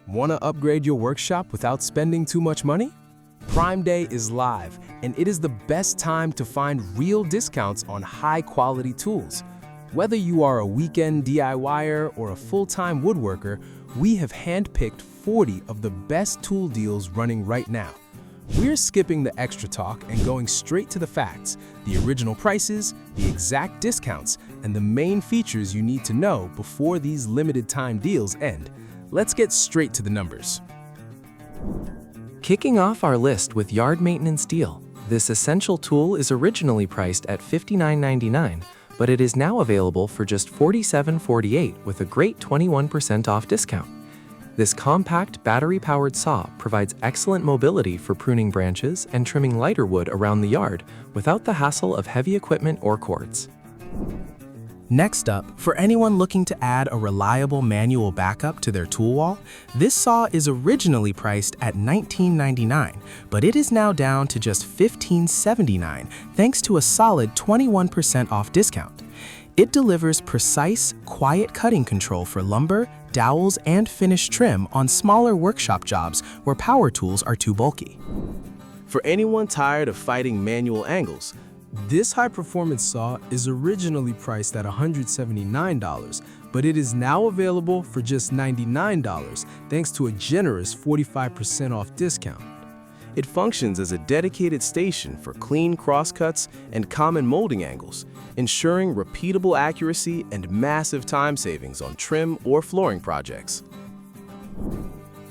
Want to upgrade your workshop without spending too much money? Prime Day is live, and it is the best time to find real discounts on high-quality tools. Whether you are a weekend DIYer or a full-time woodworker, we have handpicked 40 of the best tool deals running right now. We're skipping the extra talk and going straight to the facts, the original prices, the exact discounts, and the main features you need to know before these limited-time deals end. Let's get straight to the numbers. Kicking off our list with yard maintenance deal. This essential tool is originally priced at $59.99, but it is now available for just $47.48 with a great 21% off discount. This compact battery-powered saw provides excellent mobility for pruning branches and trimming lighter wood around the yard without the hassle of heavy equipment or cords. Next up, for anyone looking to add a reliable manual backup to their tool wall, this saw is originally priced at $19.99, but it is now down to just $15.79 thanks to a solid 21% off discount. It delivers precise, quiet cutting control for lumber, dowels, and finished trim on smaller workshop jobs where power tools are too bulky. For anyone tired of fighting manual angles, this high-performance saw is originally priced at $179, but it is now available for just $99 thanks to a generous 45% off discount. It functions as a dedicated station for clean crosscuts and common molding angles, ensuring repeatable accuracy and massive time savings on trim or flooring projects.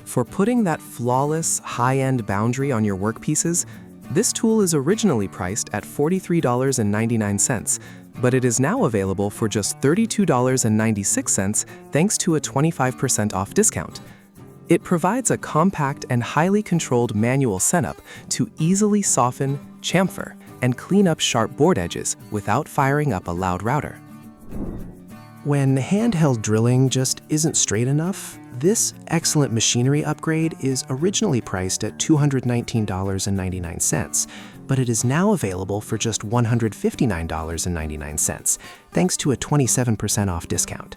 For putting that flawless, high-end boundary on your workpieces, this tool is originally priced at $43.99, but it is now available for just $32.96 thanks to a 25% off discount. It provides a compact and highly controlled manual setup to easily soften, chamfer, and clean up sharp board edges without firing up a loud router. When handheld drilling just isn't straight enough, this excellent machinery upgrade is originally priced at $219.99, but it is now available for just $159.99, thanks to a 27% off discount.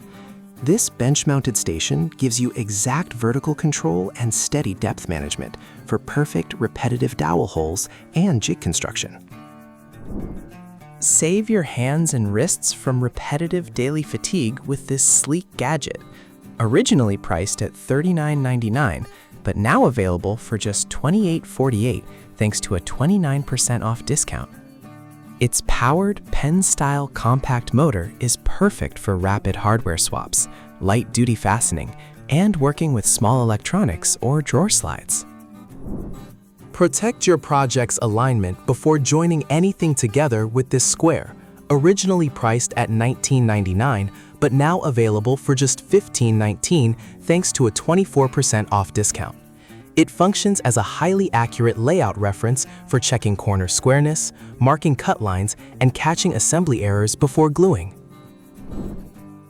This bench-mounted station gives you exact vertical control and steady depth management for perfect repetitive dowel holes and jig construction. Save your hands and wrists from repetitive daily fatigue with this sleek gadget. Originally priced at $39.99, but now available for just $28.48 thanks to a 29% off discount. Its powered pen-style compact motor is perfect for rapid hardware swaps, light-duty fastening, and working with small electronics or drawer slides. Protect your project's alignment before joining anything together with this square, originally priced at $19.99, but now available for just $15.19 thanks to a 24% off discount. It functions as a highly accurate layout reference for checking corner squareness, marking cut lines, and catching assembly errors before gluing.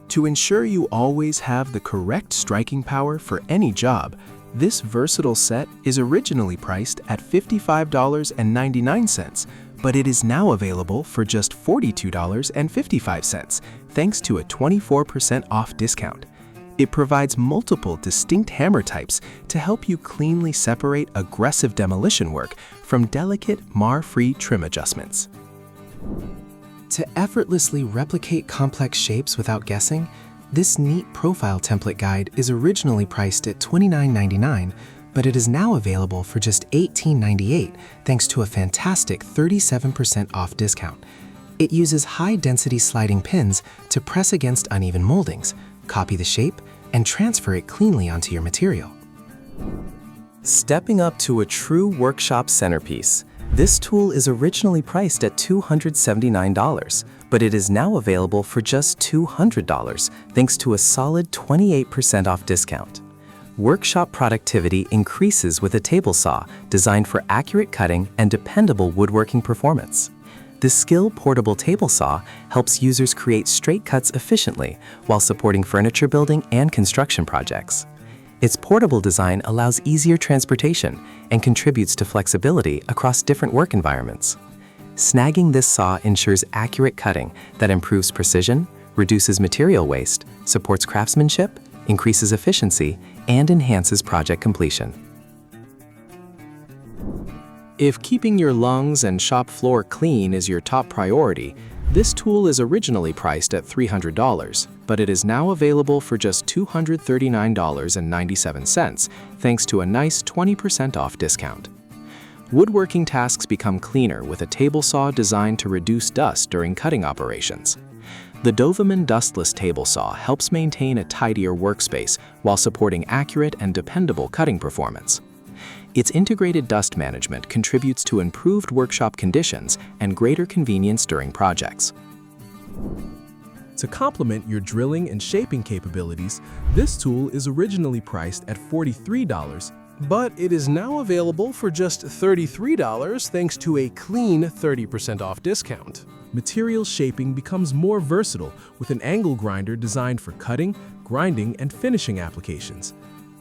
To ensure you always have the correct striking power for any job, this versatile set is originally priced at $55.99, but it is now available for just $42.55, thanks to a 24% off discount. It provides multiple distinct hammer types to help you cleanly separate aggressive demolition work from delicate, mar-free trim adjustments. To effortlessly replicate complex shapes without guessing, this neat profile template guide is originally priced at $29.99, but it is now available for just $18.98 thanks to a fantastic 37% off discount. It uses high-density sliding pins to press against uneven moldings, copy the shape, and transfer it cleanly onto your material. Stepping up to a true workshop centerpiece, this tool is originally priced at $279, but it is now available for just $200 thanks to a solid 28% off discount. Workshop productivity increases with a table saw designed for accurate cutting and dependable woodworking performance. The SKIL portable table saw helps users create straight cuts efficiently while supporting furniture building and construction projects. Its portable design allows easier transportation and contributes to flexibility across different work environments. Snagging this saw ensures accurate cutting that improves precision, reduces material waste, supports craftsmanship, increases efficiency, and enhances project completion. If keeping your lungs and shop floor clean is your top priority, this tool is originally priced at $300, but it is now available for just $239.97, thanks to a nice 20% off discount. Woodworking tasks become cleaner with a table saw designed to reduce dust during cutting operations. The Doverman Dustless Table Saw helps maintain a tidier workspace while supporting accurate and dependable cutting performance. Its integrated dust management contributes to improved workshop conditions and greater convenience during projects. To complement your drilling and shaping capabilities, this tool is originally priced at $43, but it is now available for just $33 thanks to a clean 30% off discount. Material shaping becomes more versatile with an angle grinder designed for cutting, grinding, and finishing applications.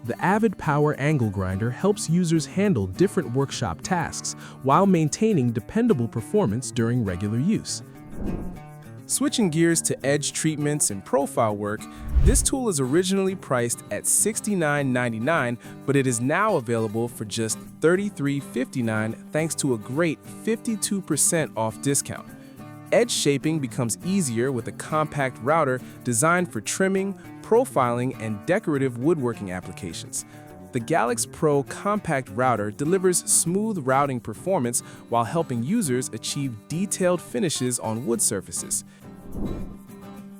The AVID Power Angle Grinder helps users handle different workshop tasks while maintaining dependable performance during regular use. Switching gears to edge treatments and profile work, this tool is originally priced at $69.99, but it is now available for just $33.59 thanks to a great 52% off discount. Edge shaping becomes easier with a compact router designed for trimming, profiling, and decorative woodworking applications. The Galax Pro Compact Router delivers smooth routing performance while helping users achieve detailed finishes on wood surfaces.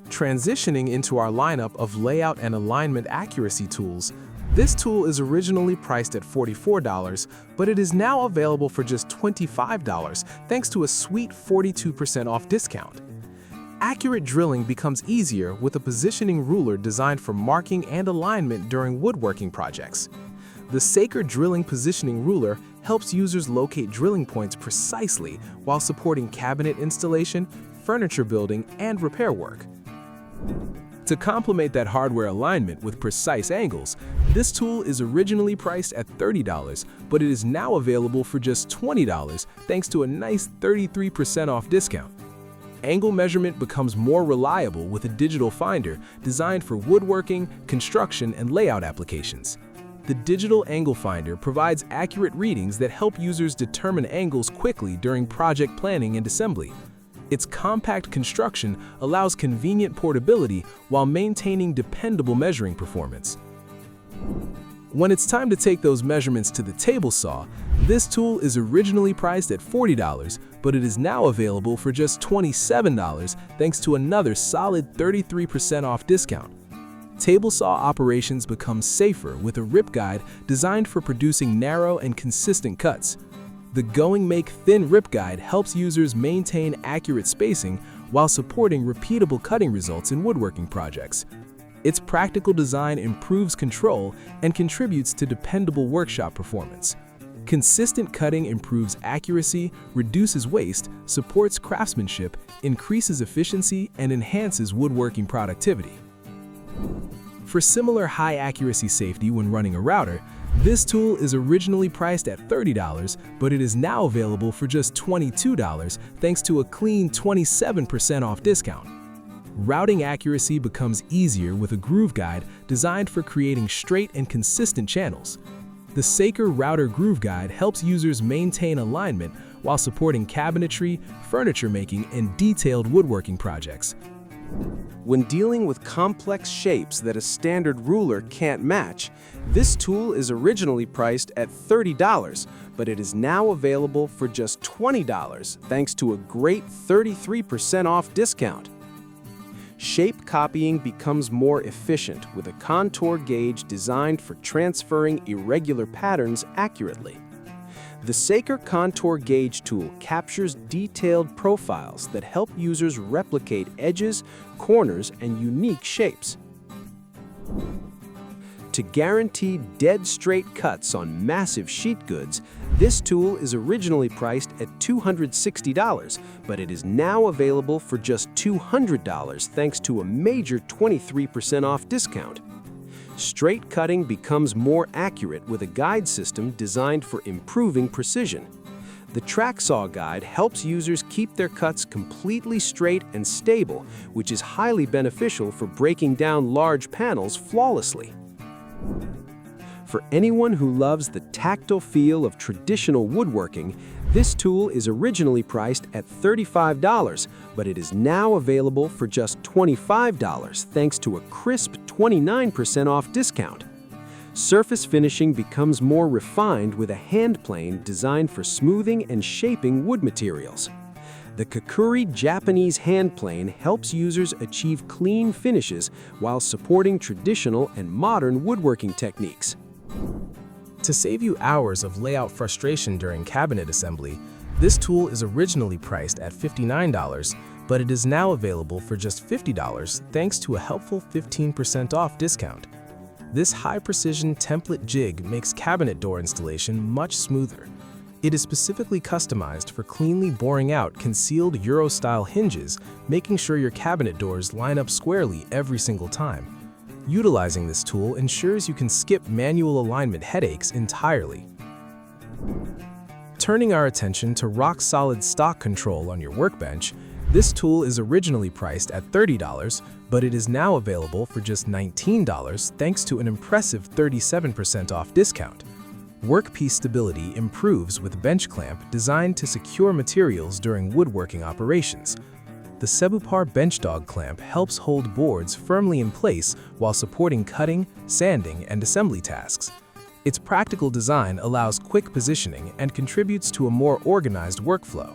Transitioning into our lineup of layout and alignment accuracy tools, this tool is originally priced at $44, but it is now available for just $25 thanks to a sweet 42% off discount. Accurate drilling becomes easier with a positioning ruler designed for marking and alignment during woodworking projects. The Saker Drilling Positioning Ruler helps users locate drilling points precisely while supporting cabinet installation, furniture building, and repair work. To complement that hardware alignment with precise angles, this tool is originally priced at $30, but it is now available for just $20 thanks to a nice 33% off discount. Angle measurement becomes more reliable with a digital finder designed for woodworking, construction, and layout applications. The digital angle finder provides accurate readings that help users determine angles quickly during project planning and assembly. Its compact construction allows convenient portability while maintaining dependable measuring performance. When it's time to take those measurements to the table saw, this tool is originally priced at $40, but it is now available for just $27 thanks to another solid 33% off discount. Table saw operations become safer with a rip guide designed for producing narrow and consistent cuts. The Going Make Thin Rip Guide helps users maintain accurate spacing while supporting repeatable cutting results in woodworking projects. Its practical design improves control and contributes to dependable workshop performance. Consistent cutting improves accuracy, reduces waste, supports craftsmanship, increases efficiency, and enhances woodworking productivity. For similar high-accuracy safety when running a router, this tool is originally priced at $30, but it is now available for just $22 thanks to a clean 27% off discount. Routing accuracy becomes easier with a groove guide designed for creating straight and consistent channels. The Saker Router Groove Guide helps users maintain alignment while supporting cabinetry, furniture making, and detailed woodworking projects. When dealing with complex shapes that a standard ruler can't match, this tool is originally priced at $30, but it is now available for just $20 thanks to a great 33% off discount. Shape copying becomes more efficient with a contour gauge designed for transferring irregular patterns accurately. The Saker Contour Gauge tool captures detailed profiles that help users replicate edges, corners, and unique shapes. To guarantee dead straight cuts on massive sheet goods, this tool is originally priced at $260, but it is now available for just $200 thanks to a major 23% off discount. Straight cutting becomes more accurate with a guide system designed for improving precision. The Track Saw Guide helps users keep their cuts completely straight and stable, which is highly beneficial for breaking down large panels flawlessly. For anyone who loves the tactile feel of traditional woodworking, this tool is originally priced at $35, but it is now available for just $25 thanks to a crisp 29% off discount. Surface finishing becomes more refined with a hand plane designed for smoothing and shaping wood materials. The Kakuri Japanese hand plane helps users achieve clean finishes while supporting traditional and modern woodworking techniques. To save you hours of layout frustration during cabinet assembly, this tool is originally priced at $59, but it is now available for just $50 thanks to a helpful 15% off discount. This high-precision template jig makes cabinet door installation much smoother. It is specifically customized for cleanly boring out concealed Euro-style hinges, making sure your cabinet doors line up squarely every single time. Utilizing this tool ensures you can skip manual alignment headaches entirely. Turning our attention to rock-solid stock control on your workbench, this tool is originally priced at $30, but it is now available for just $19 thanks to an impressive 37% off discount. Workpiece stability improves with bench clamp designed to secure materials during woodworking operations. The Sebupar Benchdog clamp helps hold boards firmly in place while supporting cutting, sanding, and assembly tasks. Its practical design allows quick positioning and contributes to a more organized workflow.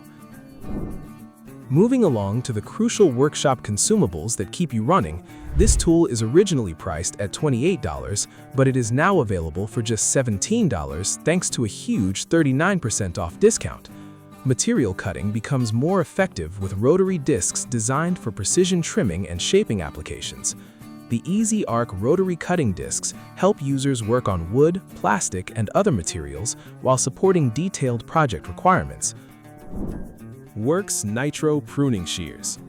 Moving along to the crucial workshop consumables that keep you running, this tool is originally priced at $28, but it is now available for just $17 thanks to a huge 39% off discount. Material cutting becomes more effective with rotary discs designed for precision trimming and shaping applications. The Easy Arc rotary cutting discs help users work on wood, plastic, and other materials while supporting detailed project requirements. Works Nitro Pruning Shears.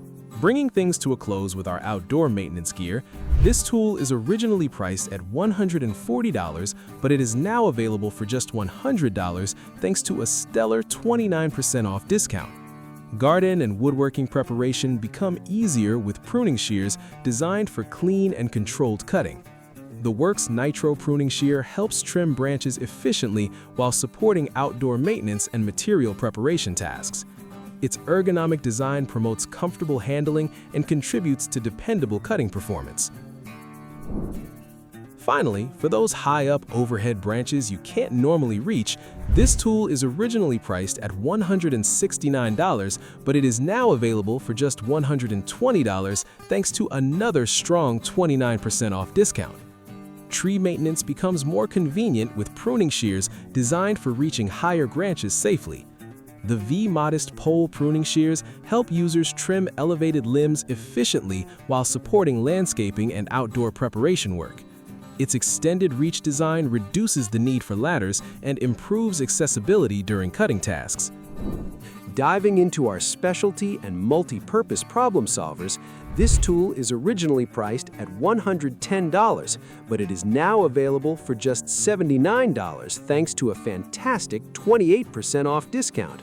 Bringing things to a close with our outdoor maintenance gear, this tool is originally priced at $140, but it is now available for just $100 thanks to a stellar 29% off discount. Garden and woodworking preparation become easier with pruning shears designed for clean and controlled cutting. The Works Nitro Pruning Shear helps trim branches efficiently while supporting outdoor maintenance and material preparation tasks. Its ergonomic design promotes comfortable handling and contributes to dependable cutting performance. Finally, for those high-up overhead branches you can't normally reach, this tool is originally priced at $169, but it is now available for just $120 thanks to another strong 29% off discount. Tree maintenance becomes more convenient with pruning shears designed for reaching higher branches safely. The V-Modest pole pruning shears help users trim elevated limbs efficiently while supporting landscaping and outdoor preparation work. Its extended reach design reduces the need for ladders and improves accessibility during cutting tasks. Diving into our specialty and multi-purpose problem solvers, this tool is originally priced at $110, but it is now available for just $79 thanks to a fantastic 28% off discount.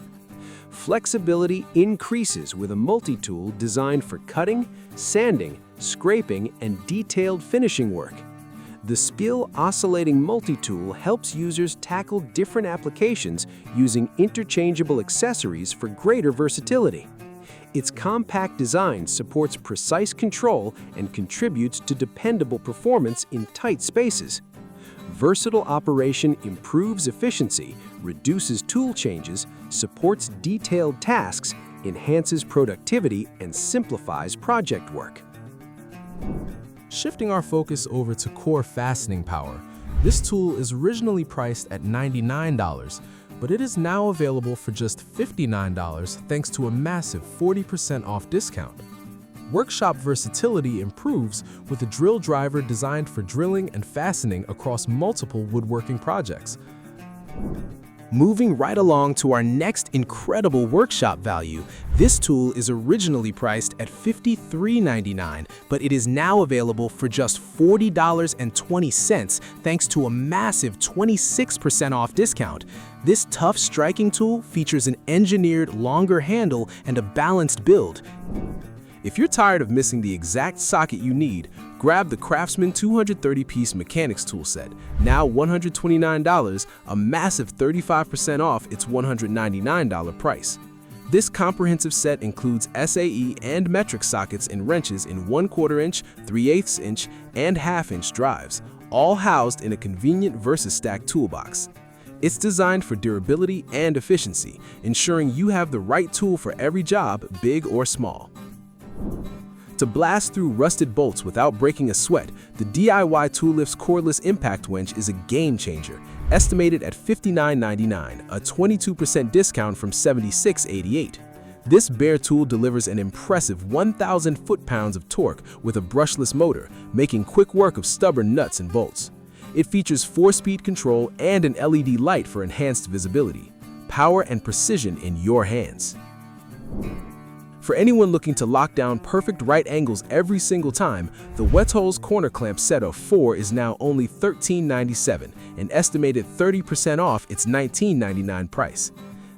Flexibility increases with a multi-tool designed for cutting, sanding, scraping, and detailed finishing work. The SKIL oscillating multi-tool helps users tackle different applications using interchangeable accessories for greater versatility. Its compact design supports precise control and contributes to dependable performance in tight spaces. Versatile operation improves efficiency, reduces tool changes, supports detailed tasks, enhances productivity, and simplifies project work. Shifting our focus over to core fastening power, this tool is originally priced at $99, but it is now available for just $59 thanks to a massive 40% off discount. Workshop versatility improves with a drill driver designed for drilling and fastening across multiple woodworking projects. Moving right along to our next incredible workshop value, this tool is originally priced at $53.99, but it is now available for just $40.20 thanks to a massive 26% off discount. This tough striking tool features an engineered longer handle and a balanced build. If you're tired of missing the exact socket you need, Grab the Craftsman 230-piece mechanics tool set, now $129, a massive 35% off its $199 price. This comprehensive set includes SAE and metric sockets and wrenches in 1/4 inch, 3/8 inch, and 1/2 inch drives, all housed in a convenient VersaStack toolbox. It's designed for durability and efficiency, ensuring you have the right tool for every job, big or small. To blast through rusted bolts without breaking a sweat, the DIY Toolift's cordless impact winch is a game changer, estimated at $59.99, a 22% discount from $76.88. This bare tool delivers an impressive 1,000 foot-pounds of torque with a brushless motor, making quick work of stubborn nuts and bolts. It features 4-speed control and an LED light for enhanced visibility. Power and precision in your hands. For anyone looking to lock down perfect right angles every single time, the Hutsuls corner clamp set of 4 is now only $13.97, an estimated 30% off its $19.99 price.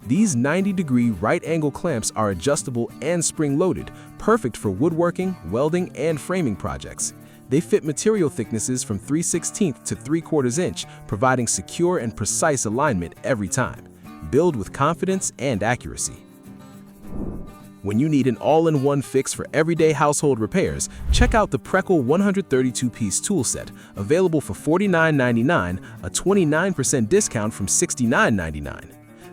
These 90-degree right-angle clamps are adjustable and spring-loaded, perfect for woodworking, welding, and framing projects. They fit material thicknesses from 3/16 to 3/4 inch, providing secure and precise alignment every time. Build with confidence and accuracy. When you need an all-in-one fix for everyday household repairs, check out the Preckle 132-piece tool set, available for $49.99, a 29% discount from $69.99.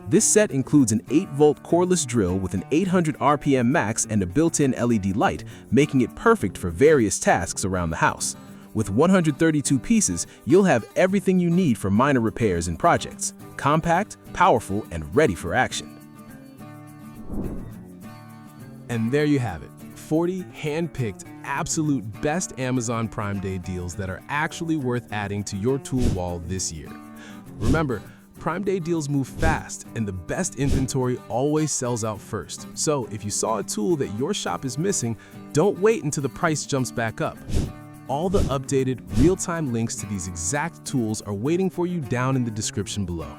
This set includes an 8-volt cordless drill with an 800 RPM max and a built-in LED light, making it perfect for various tasks around the house. With 132 pieces, you'll have everything you need for minor repairs and projects. Compact, powerful, and ready for action. And there you have it, 40 hand-picked, absolute best Amazon Prime Day deals that are actually worth adding to your tool wall this year. Remember, Prime Day deals move fast, and the best inventory always sells out first. So if you saw a tool that your shop is missing, don't wait until the price jumps back up. All the updated, real-time links to these exact tools are waiting for you down in the description below.